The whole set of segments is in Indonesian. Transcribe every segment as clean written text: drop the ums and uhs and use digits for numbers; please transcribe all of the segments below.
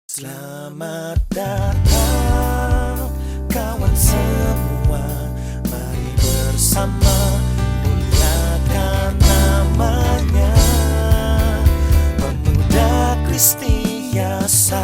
Selamat datang kawan semua, mari bersama muliakan namanya, Pemuda Kristi Yasa.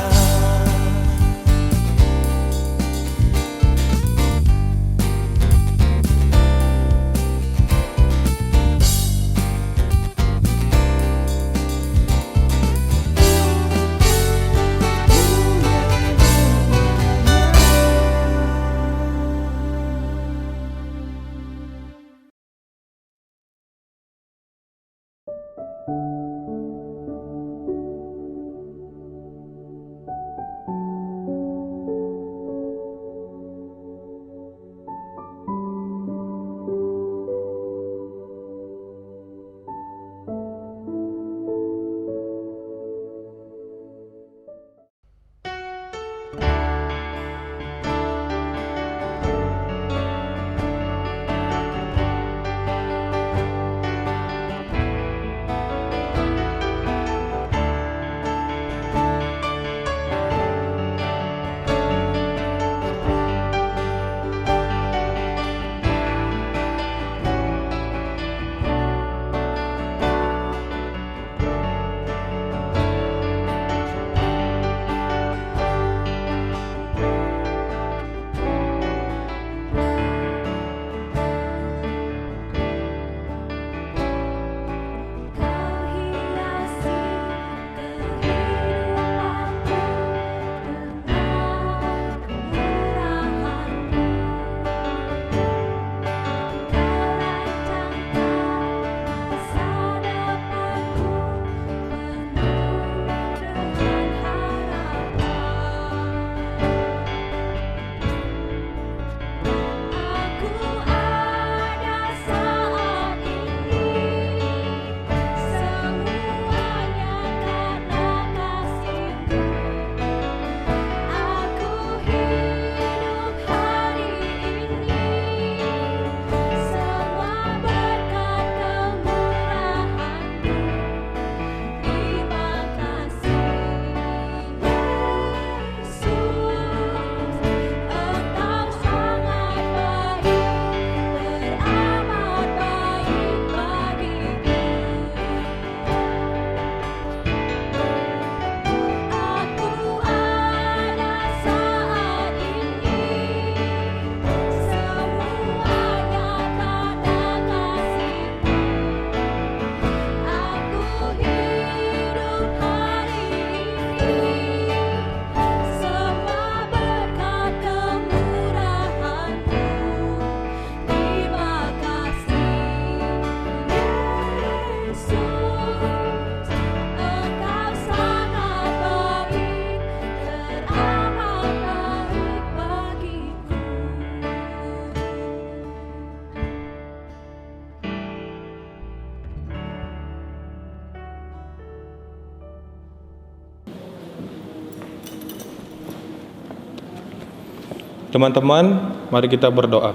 Teman-teman, mari kita berdoa.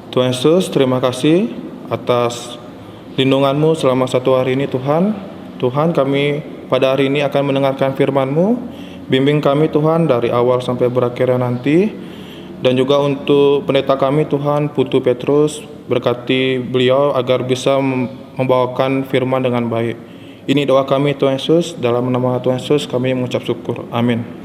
Tuhan Yesus, terima kasih atas lindungan-Mu selama satu hari ini Tuhan. Tuhan, kami pada hari ini akan mendengarkan firman-Mu. Bimbing kami Tuhan dari awal sampai berakhirnya nanti. Dan juga untuk pendeta kami Tuhan, Putu Petrus, berkati beliau agar bisa membawakan firman dengan baik. Ini doa kami Tuhan Yesus, dalam nama Tuhan Yesus kami mengucap syukur. Amin.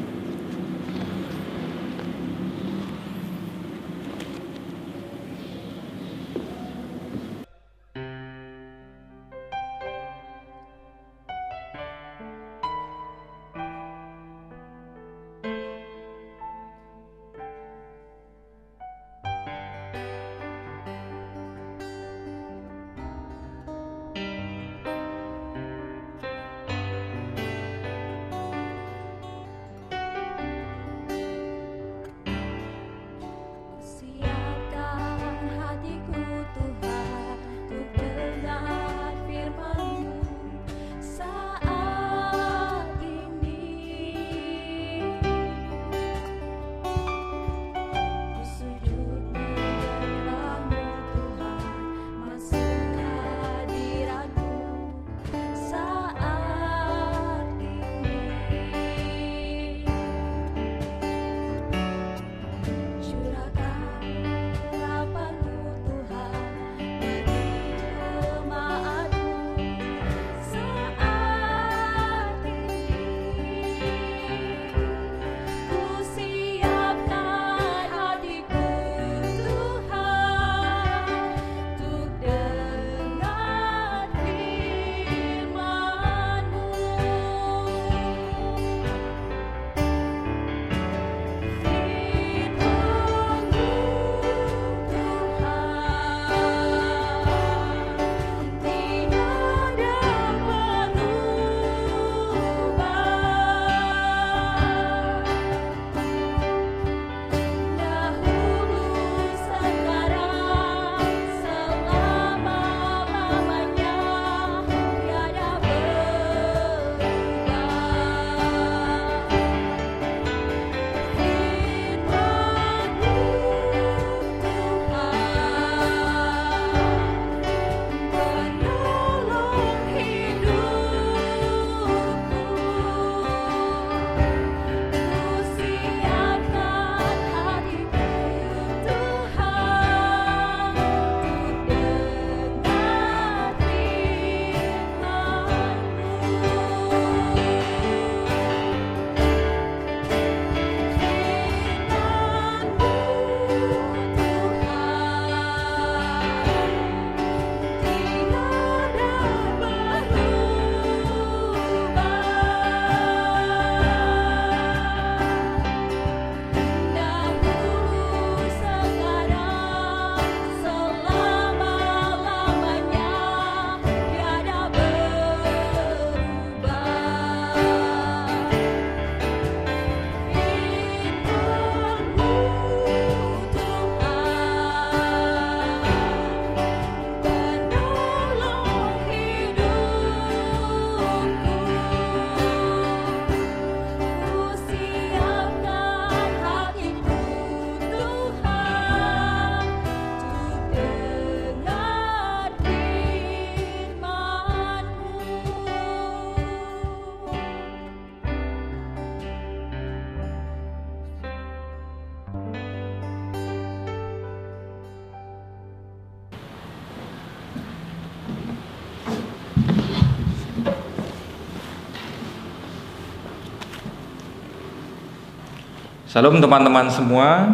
Salam teman-teman semua,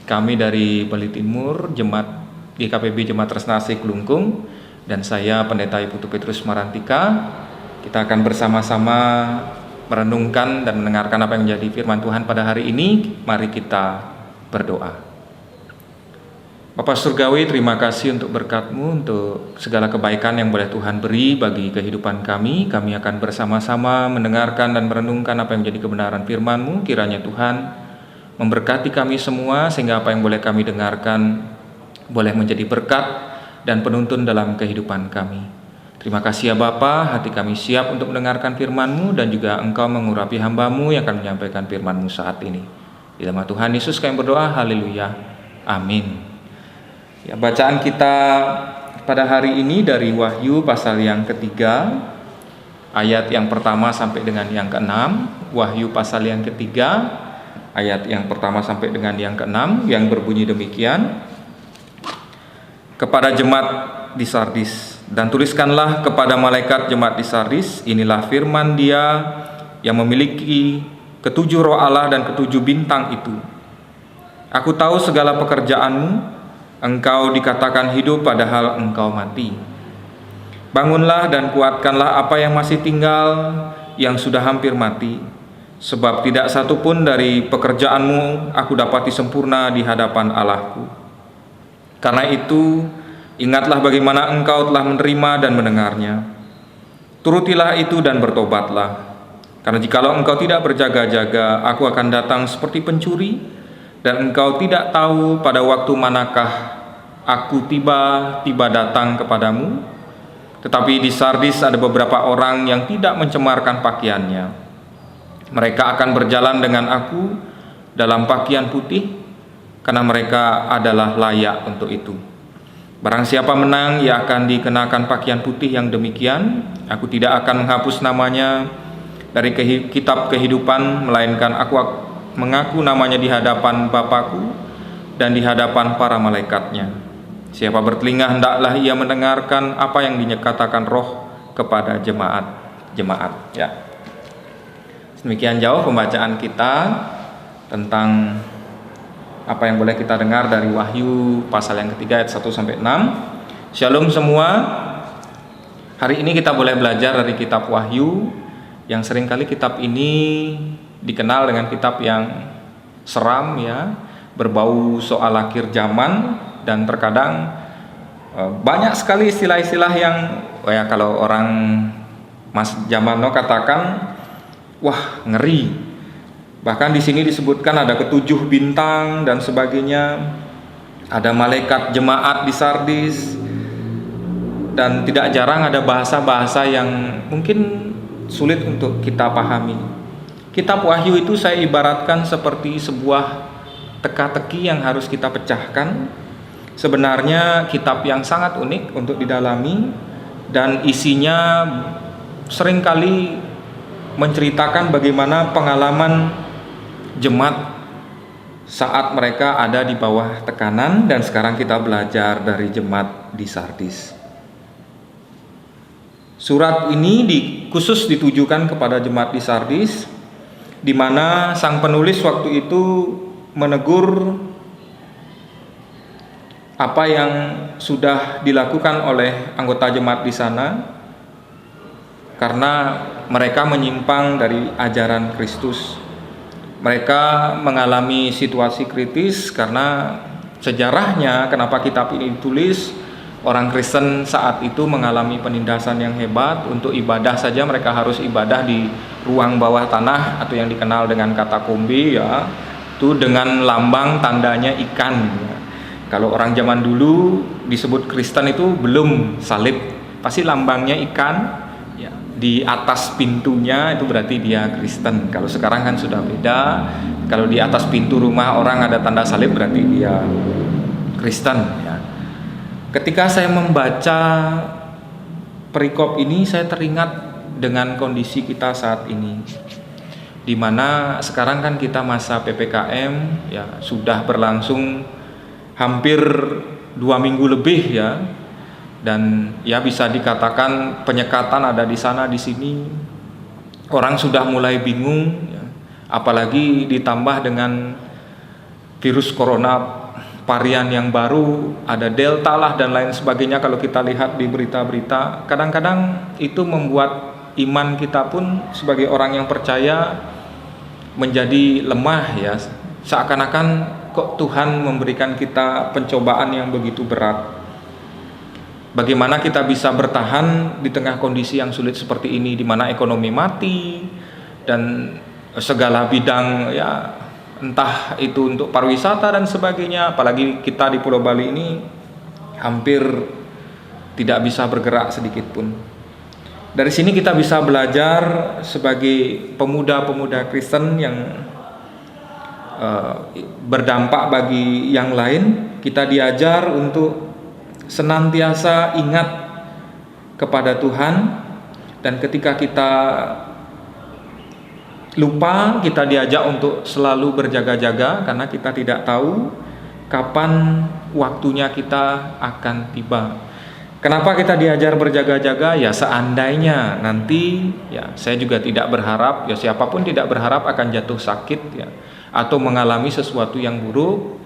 kami dari Bali Timur, Jemaat GKPB Jemaat Tresnasi Kelungkung, dan saya Pendeta Putu Petrus Marantika. Kita akan bersama-sama merenungkan dan mendengarkan apa yang menjadi firman Tuhan pada hari ini. Mari kita berdoa. Bapak Surgawi, terima kasih untuk berkat-Mu, untuk segala kebaikan yang boleh Tuhan beri bagi kehidupan kami. Kami akan bersama-sama mendengarkan dan merenungkan apa yang menjadi kebenaran firman-Mu. Kiranya Tuhan memberkati kami semua, sehingga apa yang boleh kami dengarkan boleh menjadi berkat dan penuntun dalam kehidupan kami. Terima kasih ya Bapa, hati kami siap untuk mendengarkan firman-Mu, dan juga Engkau mengurapi hamba-Mu yang akan menyampaikan firman-Mu saat ini. Di nama Tuhan Yesus kami berdoa, haleluya, amin. Ya, bacaan kita pada hari ini dari Wahyu pasal yang ketiga, ayat yang pertama sampai dengan yang keenam. Wahyu pasal yang ketiga, ayat yang pertama sampai dengan yang keenam, yang berbunyi demikian. Kepada jemaat di Sardis, dan tuliskanlah kepada malaikat jemaat di Sardis, inilah firman Dia yang memiliki ketujuh roh Allah dan ketujuh bintang itu. Aku tahu segala pekerjaanmu. Engkau dikatakan hidup padahal engkau mati. Bangunlah dan kuatkanlah apa yang masih tinggal, yang sudah hampir mati. Sebab tidak satu pun dari pekerjaanmu aku dapati sempurna di hadapan Allahku. Karena itu, ingatlah bagaimana engkau telah menerima dan mendengarnya. Turutilah itu dan bertobatlah. Karena jikalau engkau tidak berjaga-jaga, aku akan datang seperti pencuri, dan engkau tidak tahu pada waktu manakah aku tiba-tiba datang kepadamu. Tetapi di Sardis ada beberapa orang yang tidak mencemarkan pakaiannya. Mereka akan berjalan dengan aku dalam pakaian putih, karena mereka adalah layak untuk itu. Barang siapa menang, ia akan dikenakan pakaian putih yang demikian. Aku tidak akan menghapus namanya dari kitab kehidupan, melainkan aku mengaku namanya di hadapan Bapakku dan di hadapan para malaikatnya. Siapa bertelinga, hendaklah ia mendengarkan apa yang dinyatakan Roh kepada jemaat-jemaat. Ya. Demikian jauh pembacaan kita tentang apa yang boleh kita dengar dari Wahyu pasal yang ketiga ayat 1 sampai 6. Shalom semua. Hari ini kita boleh belajar dari kitab Wahyu, yang seringkali kitab ini dikenal dengan kitab yang seram, ya, berbau soal akhir zaman, dan terkadang banyak sekali istilah-istilah yang kalau orang Mas Jamano katakan, wah, ngeri. Bahkan di sini disebutkan ada ketujuh bintang dan sebagainya. Ada malaikat jemaat di Sardis, dan tidak jarang ada bahasa-bahasa yang mungkin sulit untuk kita pahami. Kitab Wahyu itu saya ibaratkan seperti sebuah teka-teki yang harus kita pecahkan. Sebenarnya kitab yang sangat unik untuk didalami, dan isinya seringkali menceritakan bagaimana pengalaman jemaat saat mereka ada di bawah tekanan, dan sekarang kita belajar dari jemaat di Sardis. Surat ini khusus ditujukan kepada jemaat di Sardis, di mana sang penulis waktu itu menegur apa yang sudah dilakukan oleh anggota jemaat di sana, karena mereka menyimpang dari ajaran Kristus. Mereka mengalami situasi kritis karena sejarahnya kenapa kitab ini ditulis. Orang Kristen saat itu mengalami penindasan yang hebat. Untuk ibadah saja mereka harus ibadah di ruang bawah tanah, atau yang dikenal dengan katakombe, ya, itu dengan lambang tandanya ikan. Kalau orang zaman dulu disebut Kristen itu belum salib, pasti lambangnya ikan, ya, di atas pintunya, itu berarti dia Kristen. Kalau sekarang kan sudah beda. Kalau di atas pintu rumah orang ada tanda salib, berarti dia Kristen, ya. Ketika saya membaca perikop ini, saya teringat dengan kondisi kita saat ini, di mana sekarang kan kita masa PPKM, ya, sudah berlangsung hampir 2 minggu lebih, ya, dan ya bisa dikatakan penyekatan ada di sana di sini. Orang sudah mulai bingung, ya. Apalagi ditambah dengan virus corona varian yang baru, ada delta lah dan lain sebagainya. Kalau kita lihat di berita-berita, kadang-kadang itu membuat iman kita pun sebagai orang yang percaya menjadi lemah ya. Seakan-akan kok Tuhan memberikan kita pencobaan yang begitu berat. Bagaimana kita bisa bertahan di tengah kondisi yang sulit seperti ini, di mana ekonomi mati dan segala bidang ya, entah itu untuk pariwisata dan sebagainya. Apalagi kita di Pulau Bali ini hampir tidak bisa bergerak sedikit pun. Dari sini kita bisa belajar sebagai pemuda-pemuda Kristen yang berdampak bagi yang lain. Kita diajar untuk senantiasa ingat kepada Tuhan, dan ketika kita lupa, kita diajak untuk selalu berjaga-jaga, karena kita tidak tahu kapan waktunya kita akan tiba. Kenapa kita diajar berjaga-jaga? Ya seandainya nanti, ya saya juga tidak berharap, ya siapapun tidak berharap akan jatuh sakit ya, atau mengalami sesuatu yang buruk.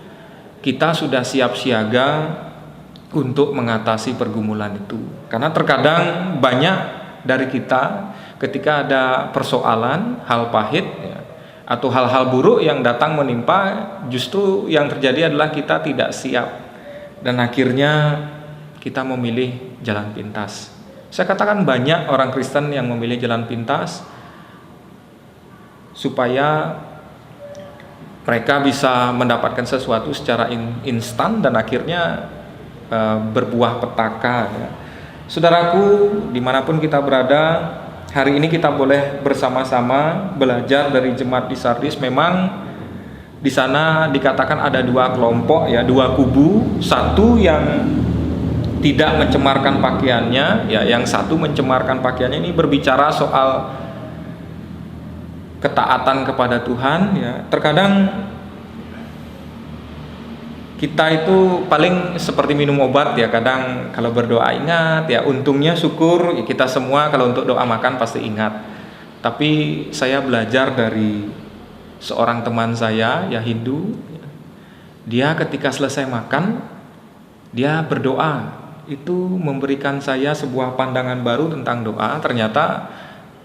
Kita sudah siap siaga untuk mengatasi pergumulan itu. Karena terkadang banyak dari kita ketika ada persoalan, hal pahit ya, atau hal-hal buruk yang datang menimpa, justru yang terjadi adalah kita tidak siap, dan akhirnya kita memilih jalan pintas. Saya katakan banyak orang Kristen yang memilih jalan pintas supaya mereka bisa mendapatkan sesuatu secara instan dan akhirnya berbuah petaka ya. Saudaraku, dimanapun kita berada, hari ini kita boleh bersama-sama belajar dari jemaat di Sardis. Memang di sana dikatakan ada dua kelompok ya, dua kubu. Satu yang tidak mencemarkan pakaiannya ya, yang satu mencemarkan pakaiannya. Ini berbicara soal ketaatan kepada Tuhan ya. Terkadang kita itu paling seperti minum obat ya, kadang kalau berdoa ingat ya, untungnya syukur ya, kita semua kalau untuk doa makan pasti ingat. Tapi saya belajar dari seorang teman saya ya, Hindu. Dia ketika selesai makan, dia berdoa. Itu memberikan saya sebuah pandangan baru tentang doa. Ternyata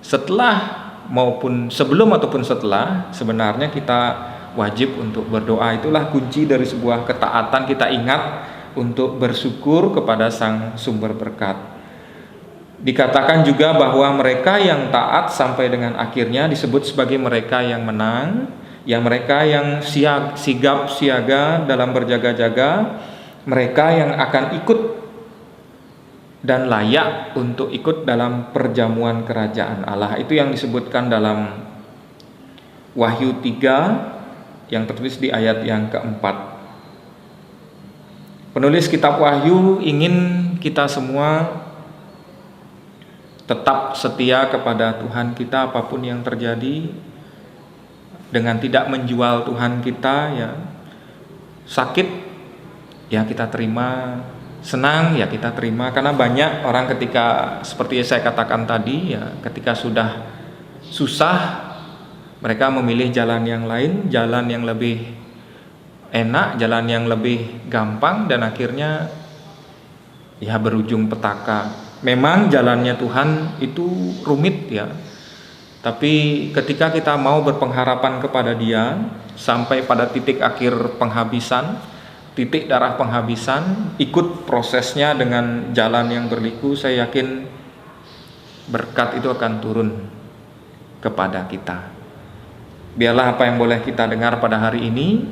setelah maupun sebelum ataupun setelah, sebenarnya kita wajib untuk berdoa. Itulah kunci dari sebuah ketaatan. Kita ingat untuk bersyukur kepada Sang Sumber Berkat. Dikatakan juga bahwa mereka yang taat sampai dengan akhirnya disebut sebagai mereka yang menang, yang mereka yang sigap siaga dalam berjaga-jaga, mereka yang akan ikut dan layak untuk ikut dalam perjamuan kerajaan Allah. Itu yang disebutkan dalam Wahyu 3 yang tertulis di ayat yang keempat. Penulis kitab Wahyu ingin kita semua tetap setia kepada Tuhan kita apapun yang terjadi, dengan tidak menjual Tuhan kita ya. Sakit ya kita terima, senang ya kita terima, karena banyak orang ketika seperti yang saya katakan tadi ya, ketika sudah susah mereka memilih jalan yang lain, jalan yang lebih enak, jalan yang lebih gampang, dan akhirnya ya berujung petaka. Memang jalannya Tuhan itu rumit ya, tapi ketika kita mau berpengharapan kepada Dia sampai pada titik akhir penghabisan, titik darah penghabisan, ikut prosesnya dengan jalan yang berliku, saya yakin berkat itu akan turun kepada kita. Biarlah apa yang boleh kita dengar pada hari ini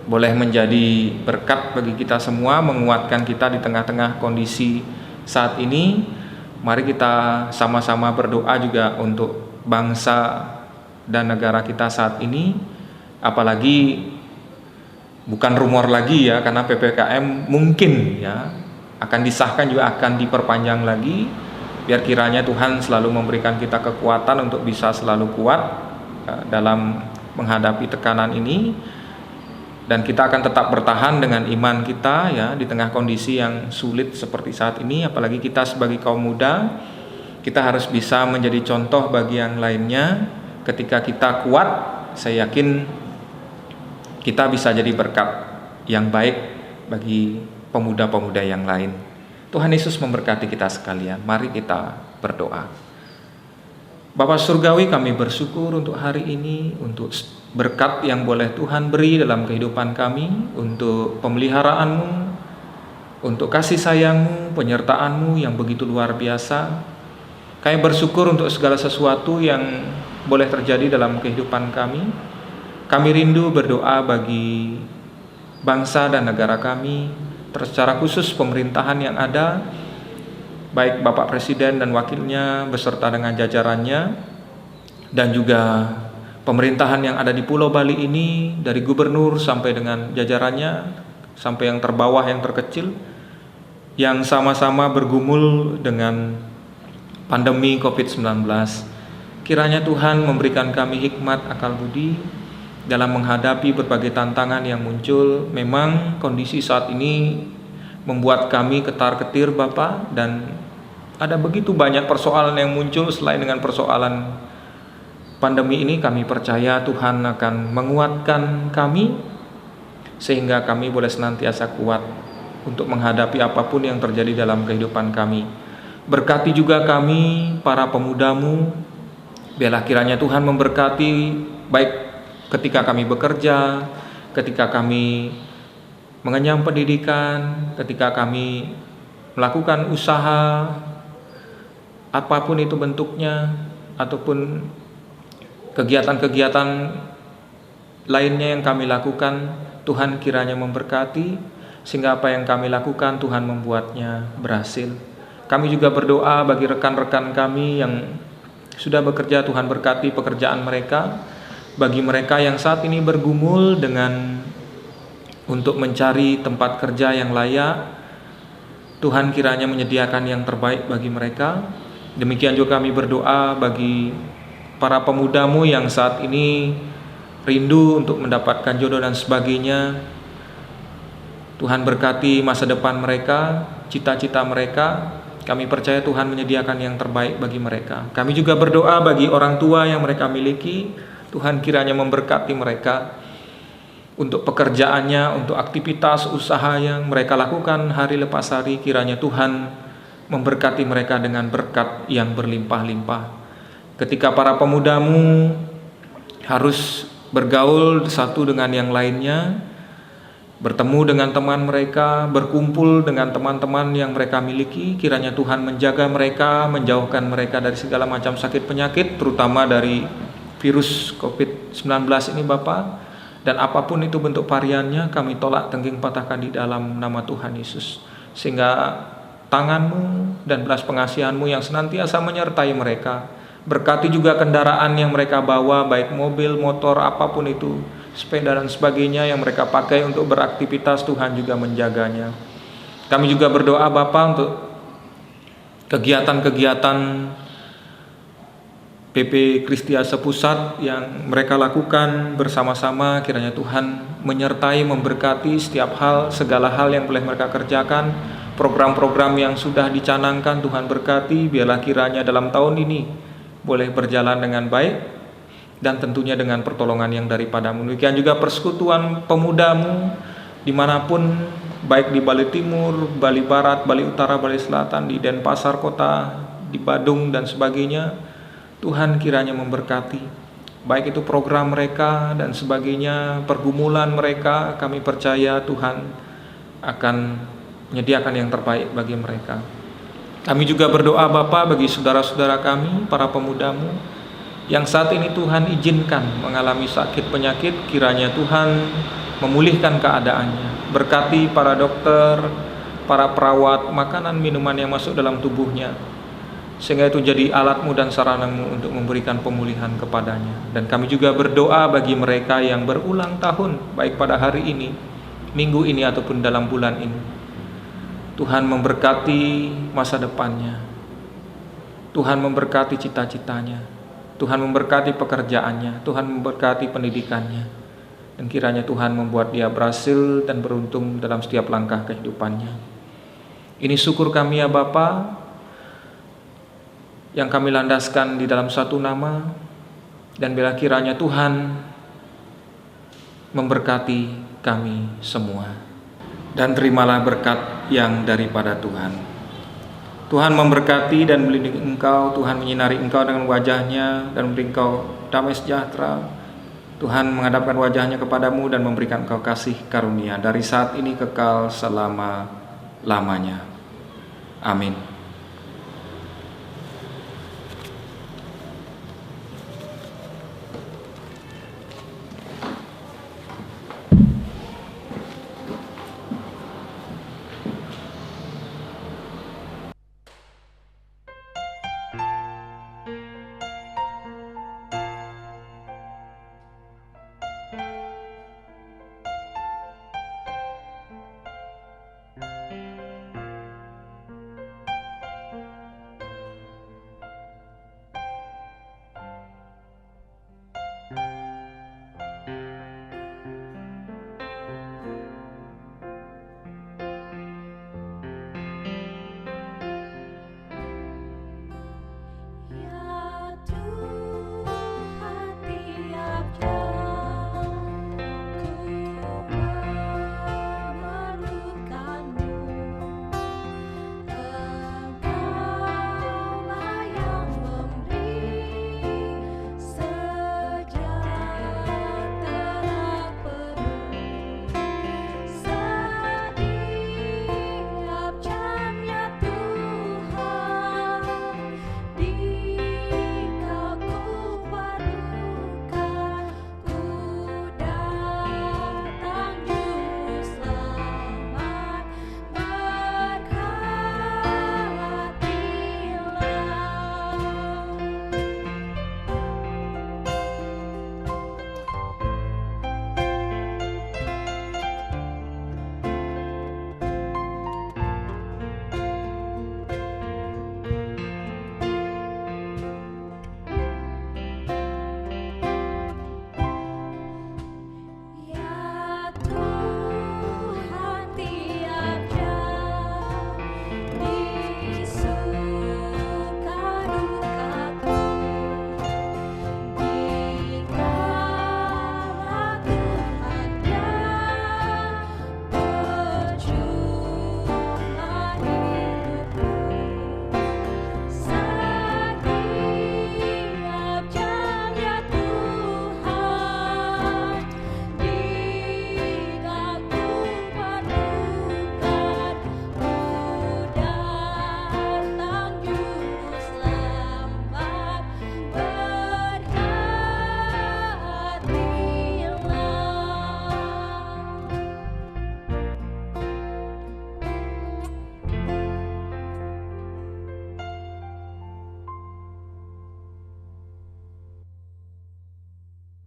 boleh menjadi berkat bagi kita semua, menguatkan kita di tengah-tengah kondisi saat ini. Mari kita sama-sama berdoa juga untuk bangsa dan negara kita saat ini. Apalagi bukan rumor lagi ya, karena PPKM mungkin ya akan disahkan, juga akan diperpanjang lagi. Biar kiranya Tuhan selalu memberikan kita kekuatan untuk bisa selalu kuat dalam menghadapi tekanan ini, dan kita akan tetap bertahan dengan iman kita ya di tengah kondisi yang sulit seperti saat ini. Apalagi kita sebagai kaum muda, kita harus bisa menjadi contoh bagi yang lainnya ketika kita kuat, saya yakin kita bisa jadi berkat yang baik bagi pemuda-pemuda yang lain. Tuhan Yesus memberkati kita sekalian. Mari kita berdoa. Bapa Surgawi, kami bersyukur untuk hari ini, untuk berkat yang boleh Tuhan beri dalam kehidupan kami, untuk pemeliharaan-Mu, untuk kasih sayang-Mu, penyertaan-Mu yang begitu luar biasa. Kami bersyukur untuk segala sesuatu yang boleh terjadi dalam kehidupan kami. Kami rindu berdoa bagi bangsa dan negara kami, secara khusus pemerintahan yang ada, baik Bapak Presiden dan wakilnya beserta dengan jajarannya, dan juga pemerintahan yang ada di Pulau Bali ini, dari gubernur sampai dengan jajarannya, sampai yang terbawah, yang terkecil, yang sama-sama bergumul dengan pandemi COVID-19. Kiranya Tuhan memberikan kami hikmat akal budi dalam menghadapi berbagai tantangan yang muncul. Memang kondisi saat ini membuat kami ketar-ketir Bapa, dan ada begitu banyak persoalan yang muncul selain dengan persoalan pandemi ini. Kami percaya Tuhan akan menguatkan kami sehingga kami boleh senantiasa kuat untuk menghadapi apapun yang terjadi dalam kehidupan kami. Berkati juga kami, para pemuda-Mu. Biarlah kiranya Tuhan memberkati, baik ketika kami bekerja, ketika kami mengenyam pendidikan, ketika kami melakukan usaha, apapun itu bentuknya, ataupun kegiatan-kegiatan lainnya yang kami lakukan. Tuhan kiranya memberkati, sehingga apa yang kami lakukan Tuhan membuatnya berhasil. Kami juga berdoa bagi rekan-rekan kami yang sudah bekerja, Tuhan berkati pekerjaan mereka. Bagi mereka yang saat ini bergumul dengan untuk mencari tempat kerja yang layak, Tuhan kiranya menyediakan yang terbaik bagi mereka. Demikian juga kami berdoa bagi para pemuda-Mu yang saat ini rindu untuk mendapatkan jodoh dan sebagainya. Tuhan berkati masa depan mereka, cita-cita mereka. Kami percaya Tuhan menyediakan yang terbaik bagi mereka. Kami juga berdoa bagi orang tua yang mereka miliki. Tuhan kiranya memberkati mereka untuk pekerjaannya, untuk aktivitas usaha yang mereka lakukan hari lepas hari. Kiranya Tuhan memberkati mereka dengan berkat yang berlimpah-limpah. Ketika para pemuda-Mu harus bergaul satu dengan yang lainnya, bertemu dengan teman mereka, berkumpul dengan teman-teman yang mereka miliki, kiranya Tuhan menjaga mereka, menjauhkan mereka dari segala macam sakit penyakit, terutama dari virus COVID-19 ini Bapa. Dan apapun itu bentuk variannya, kami tolak, tengging, patahkan di dalam nama Tuhan Yesus. Sehingga tangan-Mu dan belas pengasihan-Mu yang senantiasa menyertai mereka. Berkati juga kendaraan yang mereka bawa, baik mobil, motor, apapun itu, sepeda dan sebagainya yang mereka pakai untuk beraktivitas. Tuhan juga menjaganya. Kami juga berdoa Bapa untuk kegiatan-kegiatan PP Kristiase Pusat yang mereka lakukan bersama-sama. Kiranya Tuhan menyertai, memberkati setiap hal, segala hal yang boleh mereka kerjakan. Program-program yang sudah dicanangkan Tuhan berkati. Biarlah kiranya dalam tahun ini boleh berjalan dengan baik, dan tentunya dengan pertolongan yang daripada-Mu. Demikian juga persekutuan pemuda-Mu dimanapun, baik di Bali Timur, Bali Barat, Bali Utara, Bali Selatan, di Denpasar Kota, di Badung dan sebagainya. Tuhan kiranya memberkati, baik itu program mereka dan sebagainya, pergumulan mereka. Kami percaya Tuhan akan menyediakan yang terbaik bagi mereka. Kami juga berdoa Bapa bagi saudara-saudara kami, para pemuda-Mu yang saat ini Tuhan izinkan mengalami sakit penyakit. Kiranya Tuhan memulihkan keadaannya. Berkati para dokter, para perawat, makanan, minuman yang masuk dalam tubuhnya, sehingga itu jadi alat-Mu dan sarana-Mu untuk memberikan pemulihan kepadanya. Dan kami juga berdoa bagi mereka yang berulang tahun, baik pada hari ini, minggu ini, ataupun dalam bulan ini. Tuhan memberkati masa depannya, Tuhan memberkati cita-citanya, Tuhan memberkati pekerjaannya, Tuhan memberkati pendidikannya. Dan kiranya Tuhan membuat dia berhasil dan beruntung dalam setiap langkah kehidupannya. Ini syukur kami ya Bapa, yang kami landaskan di dalam satu nama, Dan bila kiranya Tuhan memberkati kami semua. Dan terimalah berkat yang daripada Tuhan. Tuhan memberkati dan melindungi engkau. Tuhan menyinari engkau dengan wajah-Nya dan memberi engkau damai sejahtera. Tuhan menghadapkan wajah-Nya kepadamu dan memberikan engkau kasih karunia dari saat ini kekal selama-lamanya. Amin.